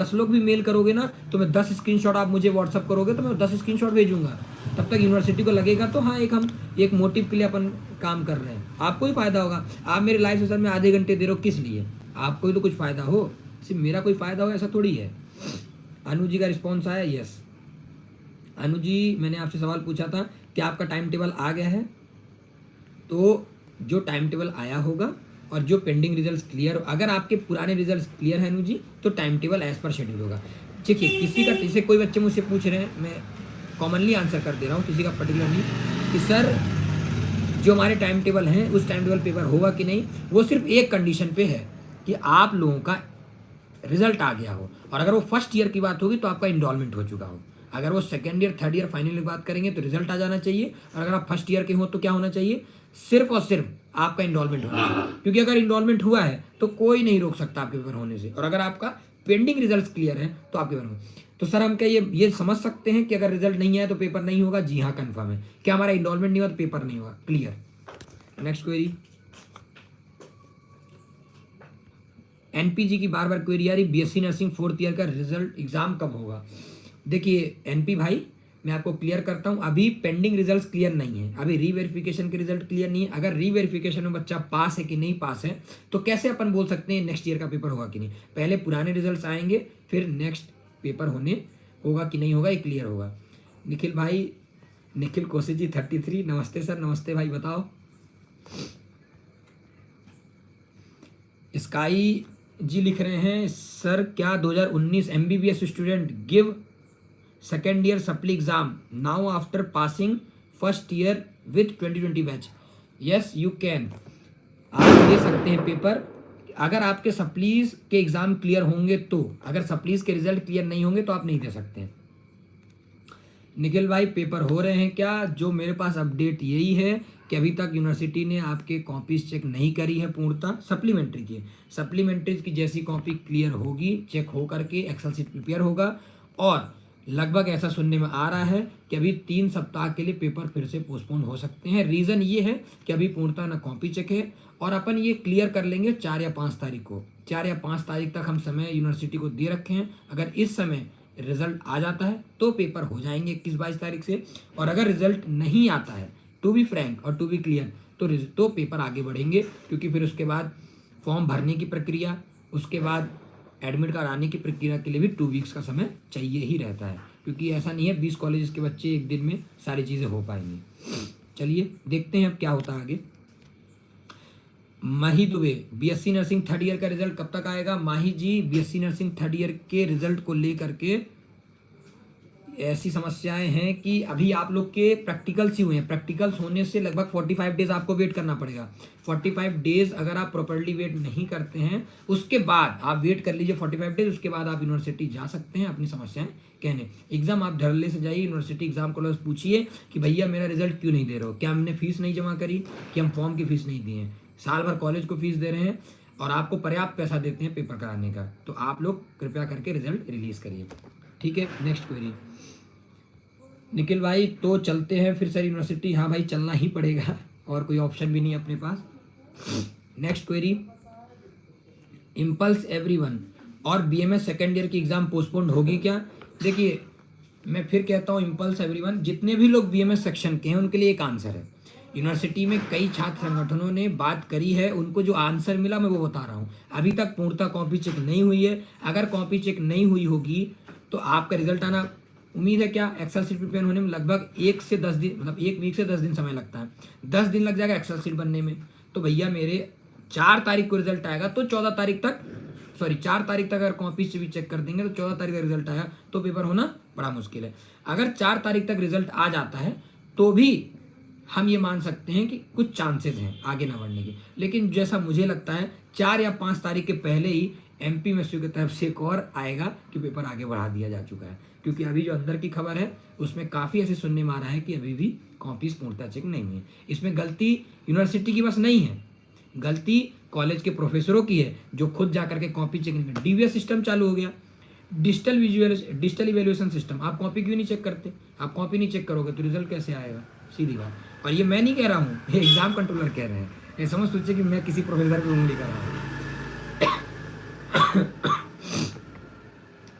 10 लोग भी मेल करोगे ना तो मैं 10 स्क्रीनशॉट आप मुझे व्हाट्सअप करोगे तो मैं 10 स्क्रीनशॉट भेजूंगा। तब तक यूनिवर्सिटी को लगेगा तो हाँ एक हम एक मोटिव के लिए अपन काम कर रहे हैं, आपको ही फायदा होगा। आप मेरे लाइव सेशन में आधे घंटे दे रहे हो किस लिए, आपको ही तो कुछ फायदा हो, सिर्फ मेरा कोई फायदा हो ऐसा थोड़ी है। अनु जी का रिस्पॉन्स आया, यस। अनु जी मैंने आपसे सवाल पूछा था कि आपका टाइम टेबल आ गया है, तो जो टाइम टेबल आया होगा और जो पेंडिंग रिजल्ट्स क्लियर, अगर आपके पुराने रिजल्ट्स क्लियर है अनु जी तो time table as per schedule होगा। देखिए किसी का, जैसे कोई बच्चे मुझसे पूछ रहे हैं, मैं कॉमनली आंसर कर दे रहा हूँ, किसी का पर्टिकुलर नहीं, कि सर जो हमारे टाइम टेबल हैं उस टाइम टेबल पेपर होगा कि नहीं, वो सिर्फ एक कंडीशन पे है कि आप लोगों का रिजल्ट आ गया हो, और अगर वो फर्स्ट ईयर की बात होगी तो आपका इनरोलमेंट हो चुका हो। अगर वो second year third year final की बात करेंगे तो रिजल्ट आ जाना चाहिए, और अगर आप फर्स्ट ईयर के हो तो क्या होना चाहिए, सिर्फ और सिर्फ आपका इनरोलमेंट होना चाहिए। क्योंकि अगर इनरोलमेंट हुआ है तो कोई नहीं रोक सकता आपके पेपर होने से, और अगर आपका पेंडिंग रिजल्ट क्लियर है तो आपके पेपर होंगे। तो सर हम क्या ये समझ सकते हैं कि अगर रिजल्ट नहीं आया तो पेपर नहीं होगा? जी हाँ कन्फर्म है। क्या हमारा इनरोलमेंट नहीं हुआ तो पेपर नहीं होगा? क्लियर। नेक्स्ट क्वेरी, एनपीजी की बार बार क्वेरी आ रही, बीएससी नर्सिंग फोर्थ ईयर का रिजल्ट एग्जाम कब होगा? देखिए एनपी भाई मैं आपको क्लियर करता हूं, अभी पेंडिंग रिजल्ट्स क्लियर नहीं है, अभी रीवेरिफिकेशन के रिजल्ट क्लियर नहीं है। अगर रीवेरिफिकेशन में बच्चा पास है कि नहीं पास है तो कैसे अपन बोल सकते हैं नेक्स्ट ईयर का पेपर होगा कि नहीं? पहले पुराने रिजल्ट्स आएंगे फिर नेक्स्ट पेपर होने होगा कि नहीं होगा ये क्लियर होगा। निखिल भाई, निखिल कौशिक जी 33, नमस्ते सर। नमस्ते भाई, बताओ। स्काई जी लिख रहे हैं, सर क्या 2019 MBBS student give second year supply exam now after passing first year with 2020 batch? Yes you can, आप दे सकते हैं पेपर अगर आपके सप्लीज के एग्जाम क्लियर होंगे तो। अगर सप्लीज के रिजल्ट क्लियर नहीं होंगे तो आप नहीं दे सकते हैं। निखिल भाई पेपर हो रहे हैं क्या? जो मेरे पास अपडेट यही है कि अभी तक यूनिवर्सिटी ने आपके कॉपीज चेक नहीं करी है पूर्णतः, सप्लीमेंट्री की। सप्लीमेंट्रीज की जैसी कॉपी क्लियर होगी, चेक हो करके एक्सेल शीट प्रिपेयर होगा, और लगभग ऐसा सुनने में आ रहा है कि अभी 3 सप्ताह के लिए पेपर फिर से पोस्टपोन हो सकते हैं। रीज़न ये है कि अभी पूर्णतः ना कॉपी चेक है, और अपन ये क्लियर कर लेंगे 4 या 5 तारीख को। 4 या 5 तारीख तक हम समय यूनिवर्सिटी को दे रखे हैं। अगर इस समय रिजल्ट आ जाता है तो पेपर हो जाएंगे 21-22 तारीख से, और अगर रिजल्ट नहीं आता है, टू बी फ्रैंक और टू बी क्लियर, तो पेपर आगे बढ़ेंगे। क्योंकि फिर उसके बाद फॉर्म भरने की प्रक्रिया, उसके बाद एडमिट कार्ड आने की प्रक्रिया के लिए भी 2 वीक्स का समय चाहिए ही रहता है। क्योंकि ऐसा नहीं है 20 कॉलेज के बच्चे एक दिन में सारी चीज़ें हो पाएंगी। चलिए देखते हैं अब क्या होता है आगे। Mahi Dubey, BSc nursing third year का रिजल्ट कब तक आएगा? Mahi ji BSc nursing third year के रिजल्ट को लेकर के ऐसी समस्याएं हैं कि अभी आप लोग के प्रैक्टिकल्स ही हुए हैं। प्रैक्टिकल्स होने से लगभग 45 डेज आपको वेट करना पड़ेगा। 45 डेज अगर आप प्रॉपर्ली वेट नहीं करते हैं, उसके बाद आप वेट कर लीजिए 45 डेज, उसके बाद आप यूनिवर्सिटी जा सकते हैं अपनी समस्याएं कहने। एग्जाम आप धड़ल्ले से जाइए यूनिवर्सिटी एग्जाम कॉलेज, पूछिए कि भैया मेरा रिजल्ट क्यों नहीं दे रहे हो, क्या हमने फीस नहीं जमा करी, कि हम फॉर्म की फीस नहीं दिए हैं। साल भर कॉलेज को फीस दे रहे हैं और आपको पर्याप्त पैसा देते हैं पेपर कराने का, तो आप लोग कृपया करके रिजल्ट रिलीज करिए। ठीक है, नेक्स्ट क्वेरी। निखिल भाई तो चलते हैं फिर सर यूनिवर्सिटी? हाँ भाई चलना ही पड़ेगा, और कोई ऑप्शन भी नहीं है अपने पास। नेक्स्ट क्वेरी, इम्पल्स एवरीवन और बीएमएस सेकेंड ईयर की एग्जाम पोस्टपोन्ड होगी क्या? देखिए मैं फिर कहता हूँ, इम्पल्स एवरीवन जितने भी लोग बीएमएस सेक्शन के हैं उनके लिए एक आंसर है। यूनिवर्सिटी में कई छात्र संगठनों ने बात करी है, उनको जो आंसर मिला मैं वो बता रहा हूँ। अभी तक पूर्णतः कॉपी चेक नहीं हुई है। अगर कॉपी चेक नहीं हुई होगी तो आपका रिजल्ट आना उम्मीद है क्या? एक्सेल शीट प्रिपेयर होने में लगभग 1 से 10 दिन, मतलब 1 वीक से 10 दिन समय लगता है। 10 दिन लग जाएगा एक्सेल शीट बनने में। तो भैया मेरे 4 तारीख को रिजल्ट आएगा तो 14 तारीख तक, सॉरी 4 तारीख तक अगर कॉपी से भी चेक कर देंगे तो 14 तारीख का रिजल्ट आया तो पेपर होना बड़ा मुश्किल है। अगर 4 तारीख तक रिजल्ट आ जाता है तो भी हम ये मान सकते हैं कि कुछ चांसेस हैं आगे ना बढ़ने के। लेकिन जैसा मुझे लगता है 4 या 5 तारीख के पहले ही एमपी एमएसयू की तरफ से एक और आएगा कि पेपर आगे बढ़ा दिया जा चुका है। क्योंकि अभी जो अंदर की खबर है उसमें काफ़ी ऐसे सुनने में आ रहा है कि अभी भी कॉपीज पूर्णतः चेक नहीं है। इसमें गलती यूनिवर्सिटी की बस नहीं है, गलती कॉलेज के प्रोफेसरों की है जो खुद जाकर के कॉपी चेक नहीं करते। डीवीएस सिस्टम चालू हो गया, डिजिटल इवेल्युएशन सिस्टम। आप कॉपी क्यों नहीं चेक करते? आप कॉपी नहीं चेक करोगे तो रिजल्ट कैसे आएगा? सीधी बात। और ये मैं नहीं कह रहा हूँ, ये एग्जाम कंट्रोलर कह रहे हैं। ये समझ सोचिए कि मैं किसी प्रोफेसर की उंगली कर रहा हूँ।